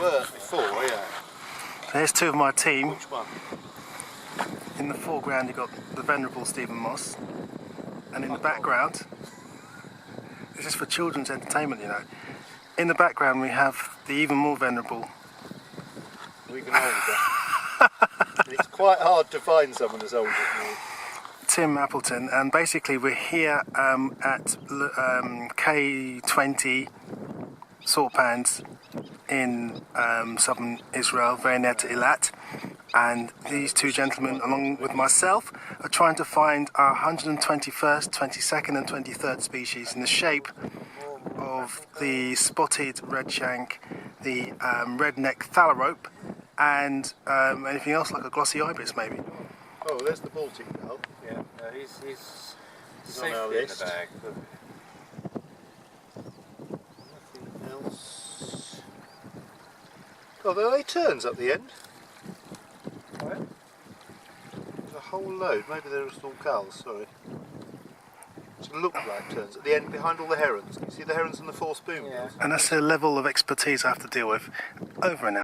were before, yeah. There's two of my team. Which one? In the foreground you've got the venerable Stephen Moss, and in the background, this is for children's entertainment, you know. In the background we have the even more venerable. Even older. It's quite hard to find someone as old as me. Tim Appleton, and basically we're here at K20 Pans in southern Israel, very near to Eilat, and these two gentlemen, along with myself, are trying to find our 121st, 22nd and 23rd species in the shape of the spotted redshank, the redneck phalarope, and anything else like a glossy ibis maybe. Oh, there's the Baltic gull. Yeah, he's on our safely in the list. bag. But Nothing else. Oh, there are they terns up the end. Where? There's a whole load. Maybe they're all gulls, sorry. It look like terns at the end behind all the herons. Can you see the herons and the four spoonbills? Yeah. And that's a level of expertise I have to deal with. Over and out.